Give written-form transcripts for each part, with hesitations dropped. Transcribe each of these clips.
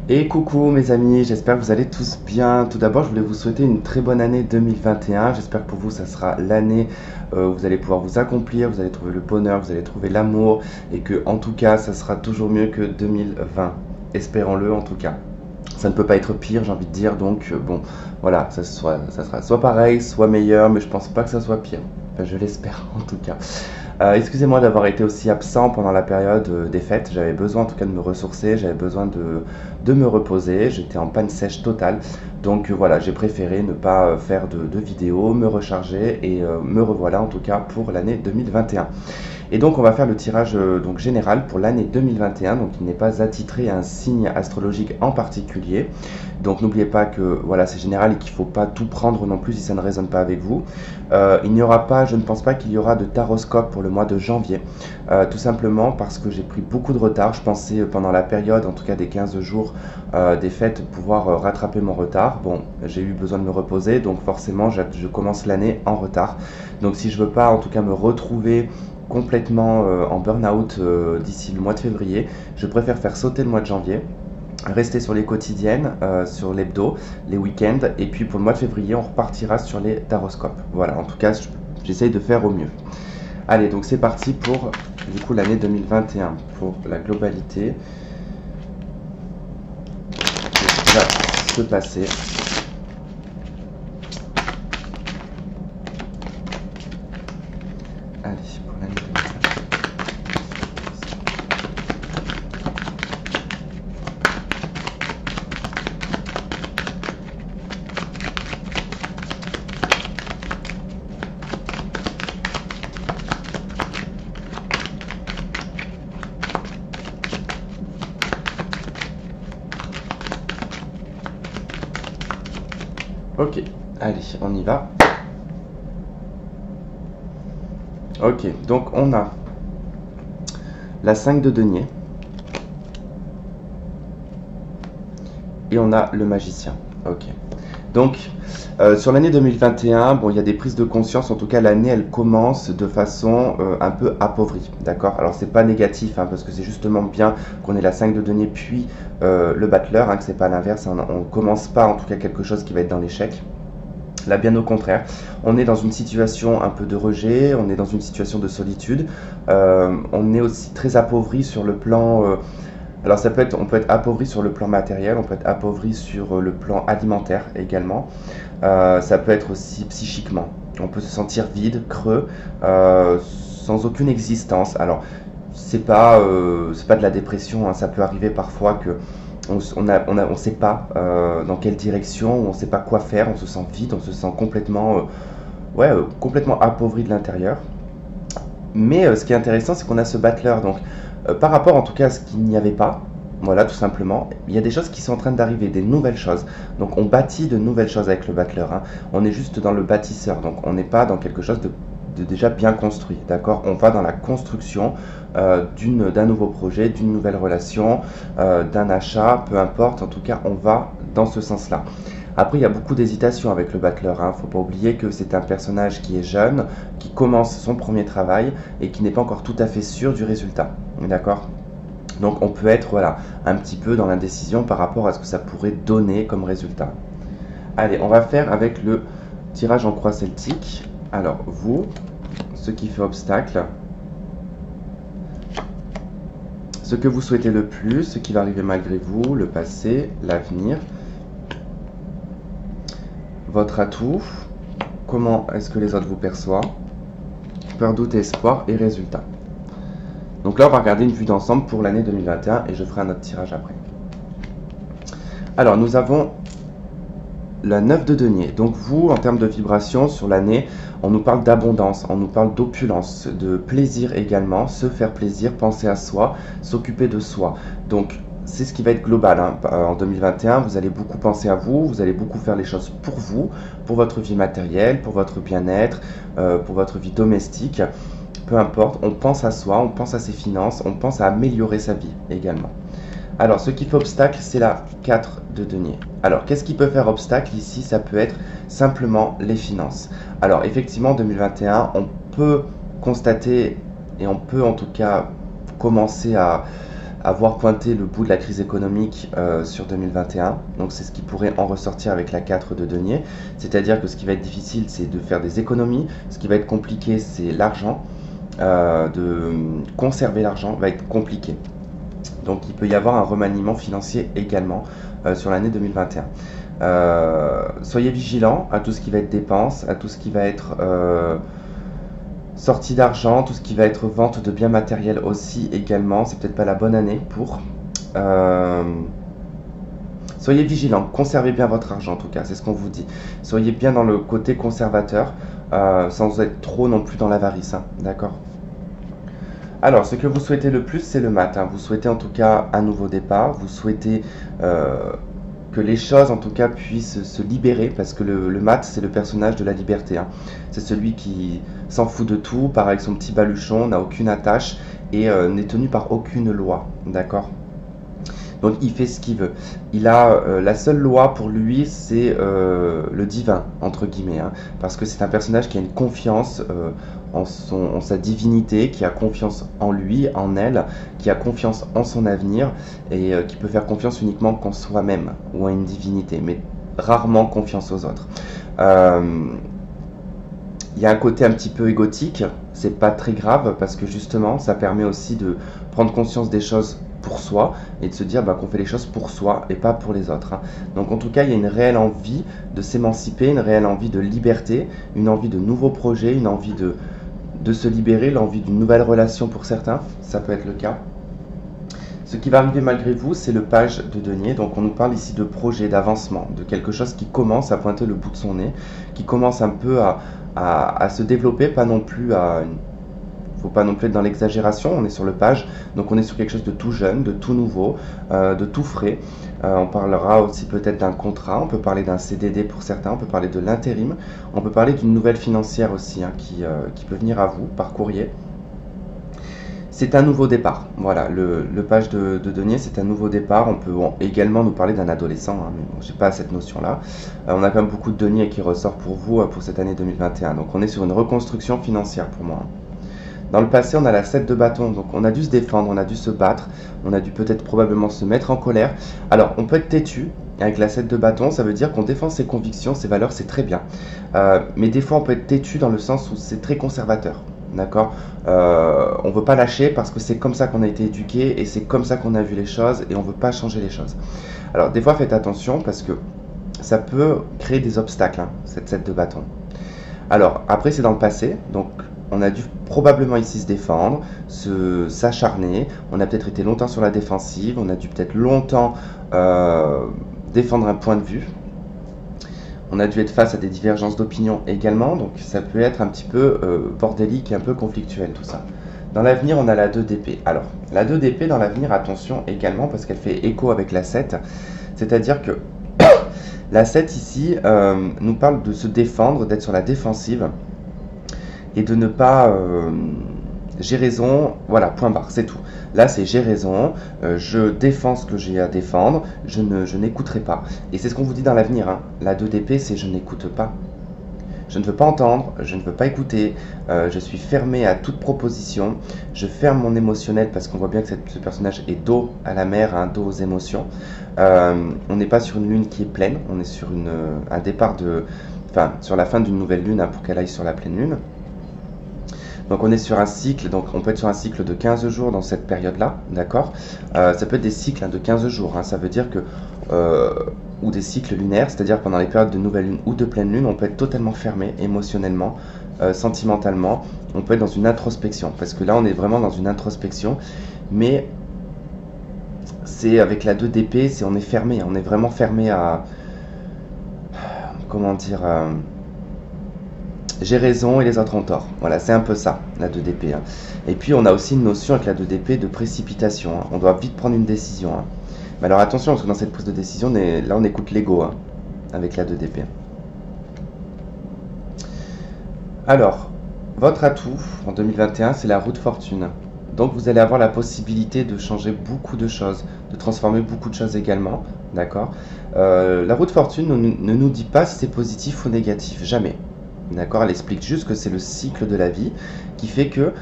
Et coucou mes amis, j'espère que vous allez tous bien. Tout d'abord, je voulais vous souhaiter une très bonne année 2021. J'espère que pour vous, ça sera l'année où vous allez pouvoir vous accomplir, vous allez trouver le bonheur, vous allez trouver l'amour et que en tout cas, ça sera toujours mieux que 2020. Espérons-le en tout cas. Ça ne peut pas être pire, j'ai envie de dire. Donc bon, voilà, ça sera soit pareil, soit meilleur, mais je pense pas que ça soit pire. Enfin, je l'espère en tout cas. Excusez-moi d'avoir été aussi absent pendant la période des fêtes. J'avais besoin en tout cas de me ressourcer, j'avais besoin de me reposer. J'étais en panne sèche totale. Donc voilà, j'ai préféré ne pas faire de vidéos, me recharger et me revoilà en tout cas pour l'année 2021. Et donc on va faire le tirage donc général pour l'année 2021, donc il n'est pas attitré à un signe astrologique en particulier. Donc n'oubliez pas que voilà, c'est général et qu'il ne faut pas tout prendre non plus si ça ne résonne pas avec vous. Il n'y aura pas, je ne pense pas qu'il y aura de taroscope pour le mois de janvier, tout simplement parce que j'ai pris beaucoup de retard. Je pensais pendant la période, en tout cas des 15 jours des fêtes, pouvoir rattraper mon retard. Bon, j'ai eu besoin de me reposer, donc forcément je commence l'année en retard. Donc si je veux pas en tout cas me retrouver complètement en burn-out d'ici le mois de février, je préfère faire sauter le mois de janvier, rester sur les quotidiennes, sur l'hebdo, les week-ends, et puis pour le mois de février, on repartira sur les taroscopes. Voilà, en tout cas, j'essaye de faire au mieux. Allez, donc c'est parti pour du coup l'année 2021, pour la globalité. Ce qui va se passer. Allez, pour l'année 2021. Ok, allez, on y va. Ok, donc on a la 5 de denier et on a le magicien. Ok, donc sur l'année 2021, bon, il y a des prises de conscience. En tout cas, l'année elle commence de façon un peu appauvrie, d'accord. Alors c'est pas négatif, hein, parce que c'est justement bien qu'on ait la 5 de denier puis le battleur, hein, que c'est pas l'inverse, hein, on commence pas en tout cas quelque chose qui va être dans l'échec. Là, bien au contraire, on est dans une situation un peu de rejet, on est dans une situation de solitude, on est aussi très appauvri sur le plan... alors on peut être appauvri sur le plan matériel, on peut être appauvri sur le plan alimentaire également, ça peut être aussi psychiquement, on peut se sentir vide, creux, sans aucune existence. Alors, c'est pas de la dépression, hein, ça peut arriver parfois que on sait pas dans quelle direction, on sait pas quoi faire, on se sent vide, on se sent complètement, complètement appauvri de l'intérieur. Mais ce qui est intéressant, c'est qu'on a ce battleur. Donc, par rapport en tout cas à ce qu'il n'y avait pas, voilà, tout simplement, il y a des choses qui sont en train d'arriver, des nouvelles choses. Donc, on bâtit de nouvelles choses avec le battleur, hein. On est juste dans le bâtisseur, donc on n'est pas dans quelque chose de déjà bien construit, d'accord. On va dans la construction d'un nouveau projet, d'une nouvelle relation, d'un achat, peu importe, en tout cas, on va dans ce sens-là. Après, il y a beaucoup d'hésitation avec le battleur, hein. Faut pas oublier que c'est un personnage qui est jeune, qui commence son premier travail et qui n'est pas encore tout à fait sûr du résultat, d'accord. Donc on peut être voilà, un petit peu dans l'indécision par rapport à ce que ça pourrait donner comme résultat. Allez, on va faire avec le tirage en croix celtique. Alors vous, ce qui fait obstacle, ce que vous souhaitez le plus, ce qui va arriver malgré vous, le passé, l'avenir, votre atout, comment est-ce que les autres vous perçoivent, peur, doute, espoir et résultat. Donc là, on va regarder une vue d'ensemble pour l'année 2021 et je ferai un autre tirage après. Alors, nous avons la 9 de denier. Donc vous, en termes de vibration sur l'année, on nous parle d'abondance, on nous parle d'opulence, de plaisir également, se faire plaisir, penser à soi, s'occuper de soi. Donc c'est ce qui va être global, hein. En 2021, vous allez beaucoup penser à vous, vous allez beaucoup faire les choses pour vous, pour votre vie matérielle, pour votre bien-être, pour votre vie domestique. Peu importe, on pense à soi, on pense à ses finances, on pense à améliorer sa vie également. Alors, ce qui fait obstacle, c'est la 4 de denier. Alors, qu'est-ce qui peut faire obstacle ici? Ça peut être simplement les finances. Alors, effectivement, en 2021, on peut constater et on peut en tout cas commencer à avoir pointé le bout de la crise économique sur 2021. Donc c'est ce qui pourrait en ressortir avec la 4 de denier. C'est-à-dire que ce qui va être difficile, c'est de faire des économies. Ce qui va être compliqué, c'est l'argent. De conserver l'argent va être compliqué. Donc il peut y avoir un remaniement financier également sur l'année 2021. Soyez vigilants à tout ce qui va être dépenses, à tout ce qui va être sortie d'argent, tout ce qui va être vente de biens matériels aussi également. C'est peut-être pas la bonne année pour. Soyez vigilants, conservez bien votre argent en tout cas, c'est ce qu'on vous dit. Soyez bien dans le côté conservateur, sans être trop non plus dans l'avarice, hein, d'accord? Alors, ce que vous souhaitez le plus, c'est le mat, hein. Vous souhaitez en tout cas un nouveau départ, vous souhaitez que les choses en tout cas puissent se libérer, parce que le mat, c'est le personnage de la liberté, hein. C'est celui qui s'en fout de tout, part avec son petit baluchon, n'a aucune attache et n'est tenu par aucune loi, d'accord? Donc il fait ce qu'il veut. Il a la seule loi pour lui, c'est le divin, entre guillemets, hein, parce que c'est un personnage qui a une confiance en sa divinité, qui a confiance en lui, en elle, qui a confiance en son avenir, et qui peut faire confiance uniquement qu'en soi-même, ou à une divinité, mais rarement confiance aux autres. Il y a un côté un petit peu égotique, c'est pas très grave, parce que justement, ça permet aussi de prendre conscience des choses pour soi et de se dire qu'on fait les choses pour soi et pas pour les autres, hein. Donc en tout cas, il y a une réelle envie de s'émanciper, une réelle envie de liberté, une envie de nouveaux projets, une envie de se libérer, l'envie d'une nouvelle relation pour certains, ça peut être le cas. Ce qui va arriver malgré vous, c'est le page de denier. Donc on nous parle ici de projet, d'avancement, de quelque chose qui commence à pointer le bout de son nez, qui commence un peu à se développer, pas non plus à une... Faut pas non plus être dans l'exagération, on est sur le page, donc on est sur quelque chose de tout jeune, de tout nouveau, de tout frais. On parlera aussi peut-être d'un contrat, on peut parler d'un CDD pour certains, on peut parler de l'intérim, on peut parler d'une nouvelle financière aussi, hein, qui peut venir à vous par courrier. C'est un nouveau départ, voilà, le page de denier, c'est un nouveau départ. On peut également nous parler d'un adolescent, hein, mais bon, j'ai pas cette notion-là. On a quand même beaucoup de deniers qui ressortent pour vous pour cette année 2021, donc on est sur une reconstruction financière pour moi. Dans le passé, on a la 7 de bâton, donc on a dû se défendre, on a dû se battre, on a dû peut-être probablement se mettre en colère. Alors, on peut être têtu avec la 7 de bâton, ça veut dire qu'on défend ses convictions, ses valeurs, c'est très bien. Mais des fois, on peut être têtu dans le sens où c'est très conservateur, d'accord? On ne veut pas lâcher parce que c'est comme ça qu'on a été éduqué et c'est comme ça qu'on a vu les choses et on ne veut pas changer les choses. Alors, des fois, faites attention parce que ça peut créer des obstacles, hein, cette 7 de bâton. Alors, après, c'est dans le passé, donc... On a dû probablement ici se défendre, s'acharner, on a peut-être été longtemps sur la défensive, on a dû peut-être longtemps défendre un point de vue. On a dû être face à des divergences d'opinion également, donc ça peut être un petit peu bordélique et un peu conflictuel tout ça. Dans l'avenir, on a la 2 d'épée. Alors, la 2 d'épée dans l'avenir, attention également, parce qu'elle fait écho avec la 7, c'est-à-dire que la 7 ici nous parle de se défendre, d'être sur la défensive, et de ne pas j'ai raison, voilà, point barre, c'est tout. Là, c'est j'ai raison, je défends ce que j'ai à défendre, je n'écouterai pas. Et c'est ce qu'on vous dit dans l'avenir, hein. La 2 d'épée, c'est je n'écoute pas. Je ne veux pas entendre, je ne veux pas écouter, je suis fermé à toute proposition, je ferme mon émotionnel parce qu'on voit bien que ce personnage est dos à la mer, hein, dos aux émotions. On n'est pas sur une lune qui est pleine, on est sur un départ sur la fin d'une nouvelle lune, hein, pour qu'elle aille sur la pleine lune. Donc on est sur un cycle, donc on peut être sur un cycle de 15 jours dans cette période-là, d'accord? Ça peut être des cycles, hein, de 15 jours, hein, ça veut dire que, ou des cycles lunaires, c'est-à-dire pendant les périodes de nouvelle lune ou de pleine lune, on peut être totalement fermé émotionnellement, sentimentalement, on peut être dans une introspection, parce que là on est vraiment dans une introspection, mais c'est avec la 2 d'épée, on est fermé, on est vraiment fermé à, comment dire... j'ai raison et les autres ont tort. Voilà, c'est un peu ça, la 2 d'épée, hein. Et puis, on a aussi une notion avec la 2 d'épée de précipitation, hein. On doit vite prendre une décision, hein. Mais alors attention, parce que dans cette prise de décision, là, on écoute l'ego, hein, avec la 2 d'épée. Alors, votre atout en 2021, c'est la roue de fortune. Donc, vous allez avoir la possibilité de changer beaucoup de choses, de transformer beaucoup de choses également, d'accord? La roue de fortune ne nous dit pas si c'est positif ou négatif, jamais. D'accord? Elle explique juste que c'est le cycle de la vie qui fait que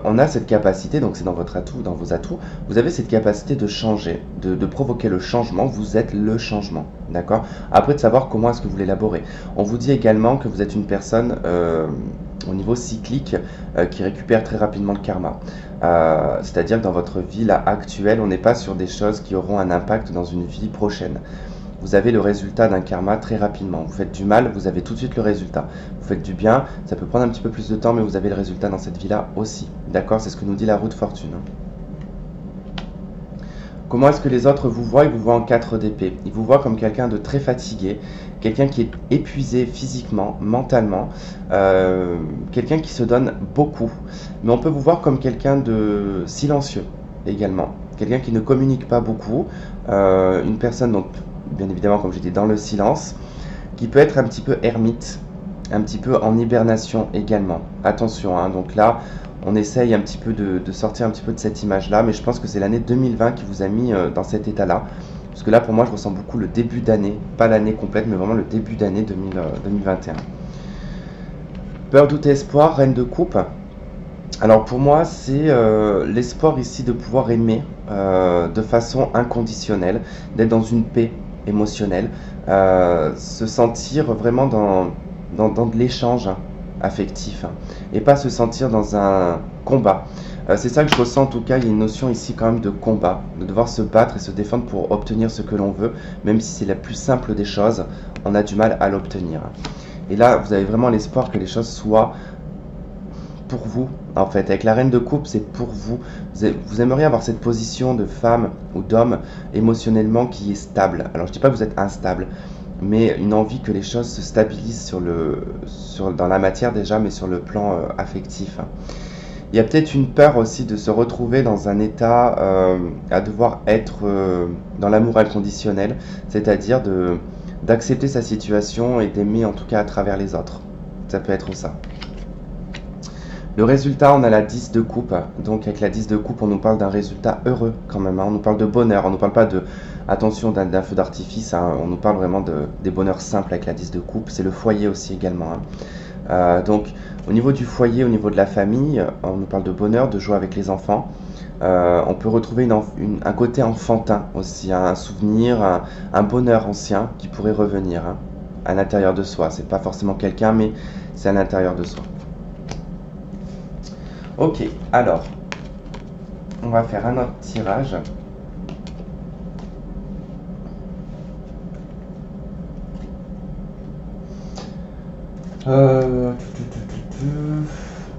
on a cette capacité, donc c'est dans votre atout, dans vos atouts, vous avez cette capacité de changer, de provoquer le changement, vous êtes le changement. D'accord? Après de savoir comment est-ce que vous l'élaborez. On vous dit également que vous êtes une personne au niveau cyclique qui récupère très rapidement le karma. C'est-à-dire que dans votre vie là, actuelle, on n'est pas sur des choses qui auront un impact dans une vie prochaine. Vous avez le résultat d'un karma très rapidement. Vous faites du mal, vous avez tout de suite le résultat. Vous faites du bien, ça peut prendre un petit peu plus de temps, mais vous avez le résultat dans cette vie-là aussi. D'accord? C'est ce que nous dit la roue de fortune. Comment est-ce que les autres vous voient? Ils vous voient en 4 d'épée. Ils vous voient comme quelqu'un de très fatigué, quelqu'un qui est épuisé physiquement, mentalement, quelqu'un qui se donne beaucoup. Mais on peut vous voir comme quelqu'un de silencieux également. Quelqu'un qui ne communique pas beaucoup. Une personne, donc, bien évidemment, comme j'ai dit, dans le silence, qui peut être un petit peu ermite, un petit peu en hibernation également. Attention, hein, donc là, on essaye un petit peu de sortir un petit peu de cette image-là, mais je pense que c'est l'année 2020 qui vous a mis dans cet état-là. Parce que là, pour moi, je ressens beaucoup le début d'année, pas l'année complète, mais vraiment le début d'année 2021. Peur, doute et espoir, reine de coupe. Alors pour moi, c'est l'espoir ici de pouvoir aimer de façon inconditionnelle, d'être dans une paix émotionnelle, se sentir vraiment dans de l'échange affectif et pas se sentir dans un combat. C'est ça que je ressens en tout cas, il y a une notion ici quand même de combat, de devoir se battre et se défendre pour obtenir ce que l'on veut, même si c'est la plus simple des choses, on a du mal à l'obtenir. Et là, vous avez vraiment l'espoir que les choses soient pour vous, en fait. Avec la reine de coupe, c'est pour vous. Vous aimeriez avoir cette position de femme ou d'homme émotionnellement qui est stable. Alors, je ne dis pas que vous êtes instable, mais une envie que les choses se stabilisent dans la matière déjà, mais sur le plan affectif. Il y a peut-être une peur aussi de se retrouver dans un état à devoir être dans l'amour inconditionnel, c'est-à-dire d'accepter sa situation et d'aimer en tout cas à travers les autres. Ça peut être ça. Le résultat, on a la 10 de coupe. Donc avec la 10 de coupe, on nous parle d'un résultat heureux quand même. Hein. On nous parle de bonheur. On ne nous parle pas de, attention, d'un feu d'artifice. Hein. On nous parle vraiment des bonheurs simples avec la 10 de coupe. C'est le foyer aussi également. Hein. Donc au niveau du foyer, au niveau de la famille, on nous parle de bonheur, de joie avec les enfants. On peut retrouver un côté enfantin aussi, hein, un souvenir, un bonheur ancien qui pourrait revenir hein, à l'intérieur de soi. C'est pas forcément quelqu'un, mais c'est à l'intérieur de soi. Ok, alors, on va faire un autre tirage.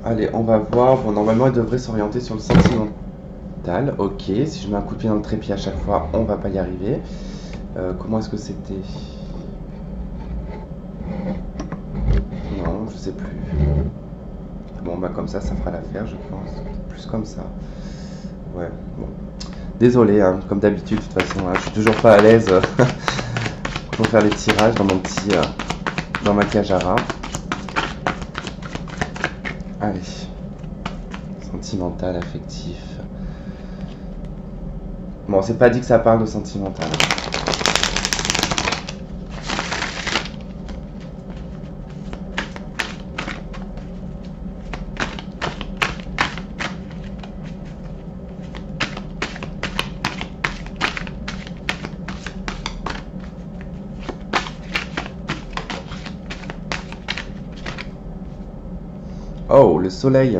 Allez, on va voir. Bon, normalement, il devrait s'orienter sur le sentimental. Ok, si je mets un coup de pied dans le trépied à chaque fois, on va pas y arriver. Comment est-ce que c'était? Non, je sais plus. Bon, bah comme ça fera l'affaire, je pense. Plus comme ça. Ouais, bon. Désolé, hein, comme d'habitude, de toute façon, hein, je suis toujours pas à l'aise pour faire les tirages dans dans ma cage à rats. Allez. Sentimental, affectif. Bon, c'est pas dit que ça parle de sentimental. Oh, le soleil.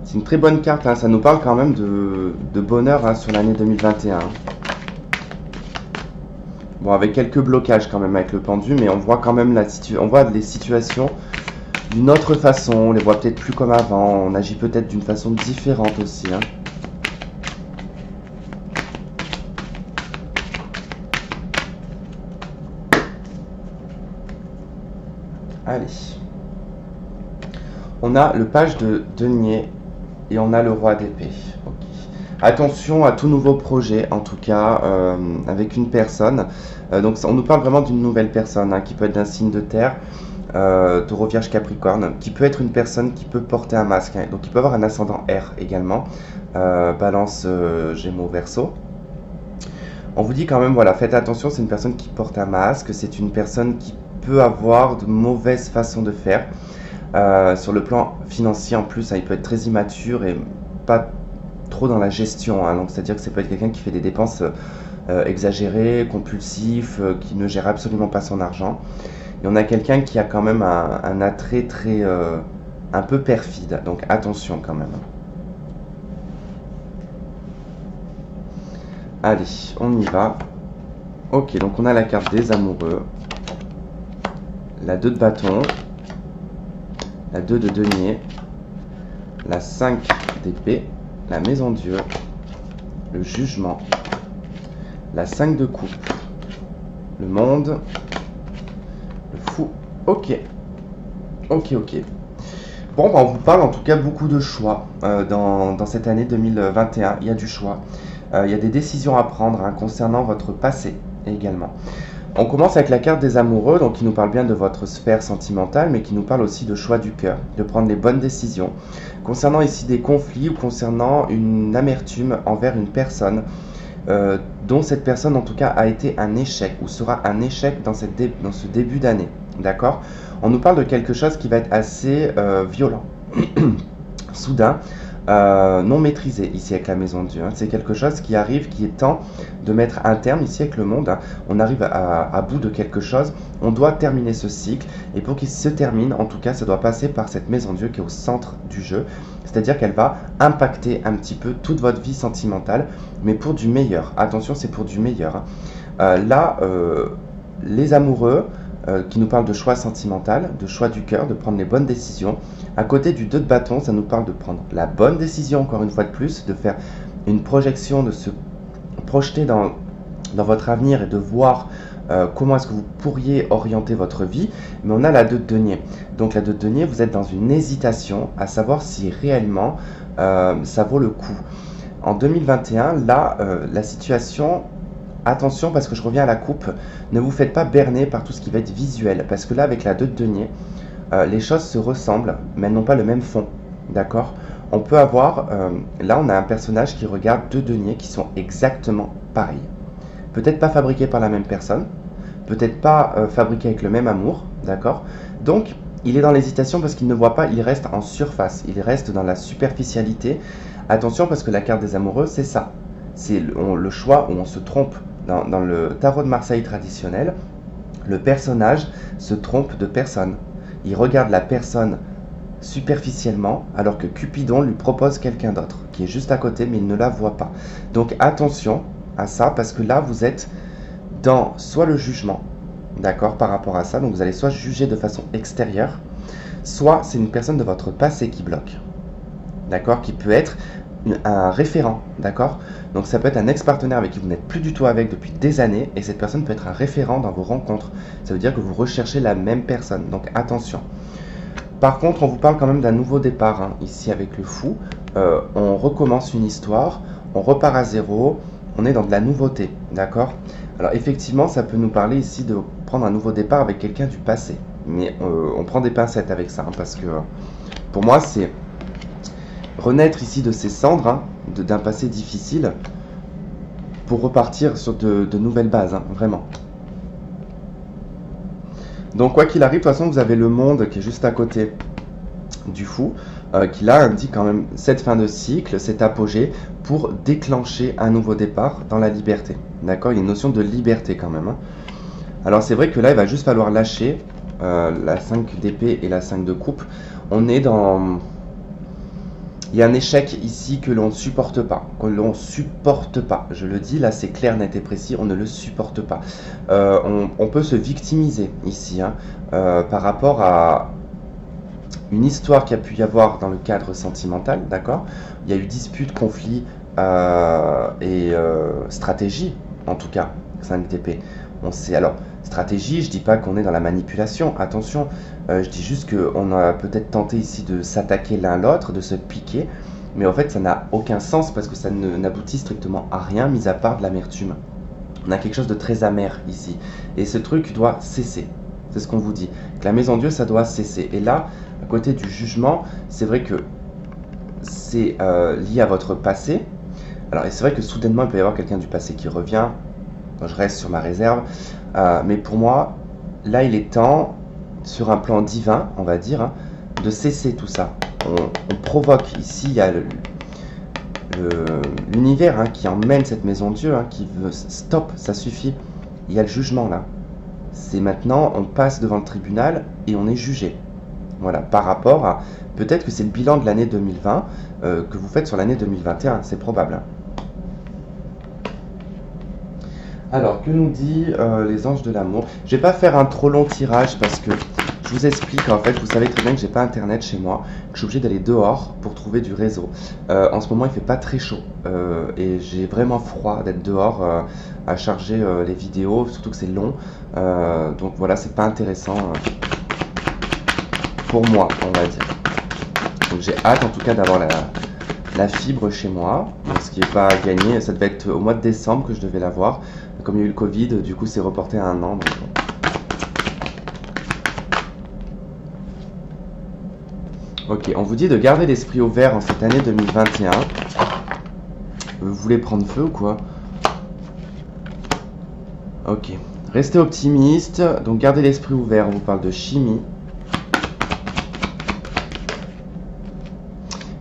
C'est une très bonne carte, hein. Ça nous parle quand même de bonheur hein, sur l'année 2021. Bon, avec quelques blocages quand même avec le pendu, mais on voit quand même on voit les situations d'une autre façon, on les voit peut-être plus comme avant, on agit peut-être d'une façon différente aussi. Hein. Allez. On a le page de denier et on a le roi d'épée. Okay. Attention à tout nouveau projet, en tout cas, avec une personne. Donc on nous parle vraiment d'une nouvelle personne, hein, qui peut être d'un signe de terre, taureau, vierge, capricorne, qui peut être une personne qui peut porter un masque, hein, donc il peut avoir un ascendant air également, balance, gémeaux, verseau. On vous dit quand même, voilà, faites attention, c'est une personne qui porte un masque, c'est une personne qui peut avoir de mauvaises façons de faire. Sur le plan financier en plus, hein, il peut être très immature et pas trop dans la gestion, hein. Donc c'est-à-dire que ça peut être quelqu'un qui fait des dépenses exagérées, compulsif, qui ne gère absolument pas son argent. Et on a quelqu'un qui a quand même un attrait très un peu perfide, donc attention quand même. Allez, on y va. Ok, donc on a la carte des amoureux, la 2 de bâton, la 2 de denier, la 5 d'épée, la maison Dieu, le jugement, la 5 de coupe, le monde, le fou. Ok, ok, ok. Bon, bah, on vous parle en tout cas beaucoup de choix dans cette année 2021. Il y a du choix. Il y a des décisions à prendre, hein, concernant votre passé également. On commence avec la carte des amoureux, donc qui nous parle bien de votre sphère sentimentale, mais qui nous parle aussi de choix du cœur, de prendre les bonnes décisions. Concernant ici des conflits ou concernant une amertume envers une personne, dont cette personne en tout cas a été un échec ou sera un échec dans ce début d'année. D'accord? On nous parle de quelque chose qui va être assez violent, soudain. Non maîtrisé ici avec la maison de Dieu, hein. C'est quelque chose qui arrive, qui est temps de mettre un terme ici avec le monde, hein. On arrive à bout de quelque chose, on doit terminer ce cycle, et pour qu'il se termine, en tout cas, ça doit passer par cette maison de Dieu qui est au centre du jeu, c'est-à-dire qu'elle va impacter un petit peu toute votre vie sentimentale, mais pour du meilleur. Attention, c'est pour du meilleur, hein. Les amoureux, qui nous parle de choix sentimental, de choix du cœur, de prendre les bonnes décisions. À côté du 2 de bâton, ça nous parle de prendre la bonne décision, encore une fois de plus, de faire une projection, de se projeter dans votre avenir et de voir comment est-ce que vous pourriez orienter votre vie. Mais on a la 2 de denier. Donc la 2 de denier, vous êtes dans une hésitation à savoir si réellement ça vaut le coup. En 2021, là, la situation... Attention, parce que je reviens à la coupe, ne vous faites pas berner par tout ce qui va être visuel, parce que là, avec la 2 de denier, les choses se ressemblent, mais elles n'ont pas le même fond, d'accord? On peut avoir, là on a un personnage qui regarde 2 deniers qui sont exactement pareils. Peut-être pas fabriqués par la même personne, peut-être pas fabriqués avec le même amour, d'accord? Donc, il est dans l'hésitation parce qu'il ne voit pas, il reste en surface, il reste dans la superficialité. Attention, parce que la carte des amoureux, c'est ça. C'est le choix où on se trompe. Dans le tarot de Marseille traditionnel, le personnage se trompe de personne. Il regarde la personne superficiellement, alors que Cupidon lui propose quelqu'un d'autre, qui est juste à côté, mais il ne la voit pas. Donc attention à ça, parce que là, vous êtes dans soit le jugement, d'accord, par rapport à ça, donc vous allez soit juger de façon extérieure, soit c'est une personne de votre passé qui bloque, d'accord, qui peut être un référent, d'accord? Donc ça peut être un ex-partenaire avec qui vous n'êtes plus du tout avec depuis des années, et cette personne peut être un référent dans vos rencontres. Ça veut dire que vous recherchez la même personne, donc attention. Par contre, on vous parle quand même d'un nouveau départ, hein, ici avec le fou. On recommence une histoire, on repart à zéro, on est dans de la nouveauté, d'accord? Alors effectivement, ça peut nous parler ici de prendre un nouveau départ avec quelqu'un du passé. Mais on prend des pincettes avec ça, hein, parce que pour moi, c'est renaître ici de ces cendres, hein, d'un passé difficile, pour repartir sur de nouvelles bases, hein, vraiment. Donc quoi qu'il arrive, de toute façon, vous avez le monde qui est juste à côté du fou, qui là indique quand même cette fin de cycle, cet apogée, pour déclencher un nouveau départ dans la liberté. D'accord? Il y a une notion de liberté quand même, hein. Alors c'est vrai que là, il va juste falloir lâcher la 5 d'épée et la 5 de coupe. On est dans... Il y a un échec ici que l'on ne supporte pas, je le dis, là c'est clair, net et précis, on ne le supporte pas. On peut se victimiser ici, hein, par rapport à une histoire qui a pu y avoir dans le cadre sentimental, d'accord? Il y a eu dispute, conflit et stratégie, en tout cas, 5 d'épée. On sait, alors, stratégie, je dis pas qu'on est dans la manipulation, attention, je dis juste qu'on a peut-être tenté ici de s'attaquer l'un l'autre, de se piquer, mais en fait ça n'a aucun sens parce que ça n'aboutit strictement à rien, mis à part de l'amertume. On a quelque chose de très amer ici, et ce truc doit cesser, c'est ce qu'on vous dit, que la maison Dieu ça doit cesser, et là, à côté du jugement, c'est vrai que c'est lié à votre passé. Alors, et c'est vrai que soudainement il peut y avoir quelqu'un du passé qui revient, je reste sur ma réserve, mais pour moi, là il est temps, sur un plan divin, on va dire, hein, de cesser tout ça. On provoque, ici il y a l'univers hein, qui emmène cette maison de Dieu, hein, qui veut stop, ça suffit. Il y a le jugement là. C'est maintenant, on passe devant le tribunal et on est jugé. Voilà, par rapport à, peut-être que c'est le bilan de l'année 2020 que vous faites sur l'année 2021, c'est probable. Hein. Alors, que nous dit les anges de l'amour? Je vais pas faire un trop long tirage parce que je vous explique, en fait, vous savez très bien que j'ai pas internet chez moi, que je suis obligé d'aller dehors pour trouver du réseau. En ce moment, il fait pas très chaud et j'ai vraiment froid d'être dehors à charger les vidéos, surtout que c'est long. Donc voilà, c'est pas intéressant pour moi, on va dire. Donc j'ai hâte en tout cas d'avoir la fibre chez moi, ce qui n'est pas gagné. Ça devait être au mois de décembre que je devais l'avoir. Comme il y a eu le Covid, du coup c'est reporté à un an. Donc... Ok, on vous dit de garder l'esprit ouvert en cette année 2021. Vous voulez prendre feu ou quoi? Ok, restez optimiste, donc gardez l'esprit ouvert, on vous parle de chimie.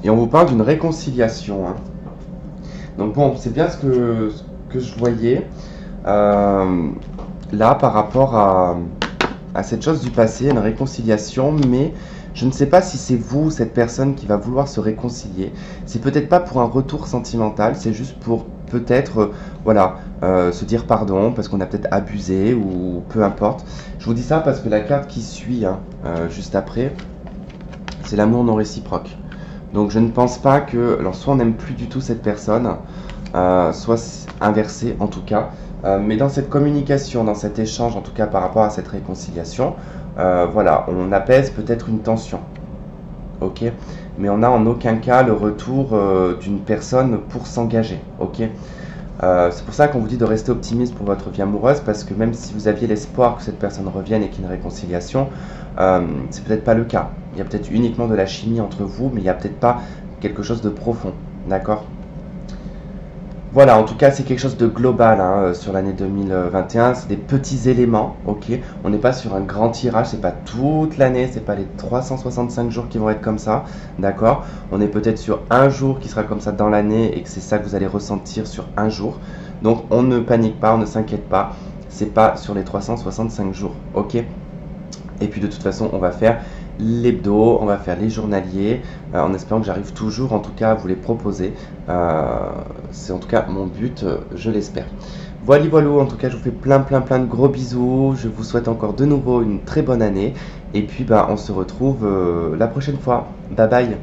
Et on vous parle d'une réconciliation. Hein. Donc bon, c'est bien ce que je voyais là par rapport à cette chose du passé, une réconciliation, mais je ne sais pas si c'est vous, cette personne qui va vouloir se réconcilier. C'est peut-être pas pour un retour sentimental, c'est juste pour peut-être, voilà, se dire pardon parce qu'on a peut-être abusé ou peu importe. Je vous dis ça parce que la carte qui suit, hein, juste après, c'est l'amour non réciproque. Donc je ne pense pas que, alors soit on n'aime plus du tout cette personne, soit inversé en tout cas, mais dans cette communication, dans cet échange en tout cas par rapport à cette réconciliation, voilà, on apaise peut-être une tension, ok, mais on n'a en aucun cas le retour d'une personne pour s'engager, ok. C'est pour ça qu'on vous dit de rester optimiste pour votre vie amoureuse, parce que même si vous aviez l'espoir que cette personne revienne et qu'il y ait une réconciliation, c'est peut-être pas le cas. Il y a peut-être uniquement de la chimie entre vous, mais il n'y a peut-être pas quelque chose de profond, d'accord? Voilà, en tout cas, c'est quelque chose de global hein, sur l'année 2021. C'est des petits éléments, ok? On n'est pas sur un grand tirage, c'est pas toute l'année, c'est pas les 365 jours qui vont être comme ça, d'accord? On est peut-être sur un jour qui sera comme ça dans l'année et que c'est ça que vous allez ressentir sur un jour. Donc, on ne panique pas, on ne s'inquiète pas. C'est pas sur les 365 jours, ok? Et puis, de toute façon, on va faire l'hebdo, on va faire les journaliers, en espérant que j'arrive toujours en tout cas à vous les proposer. C'est en tout cas mon but, je l'espère. Voilà, en tout cas je vous fais plein de gros bisous, je vous souhaite encore de nouveau une très bonne année, et puis bah, on se retrouve la prochaine fois. Bye bye.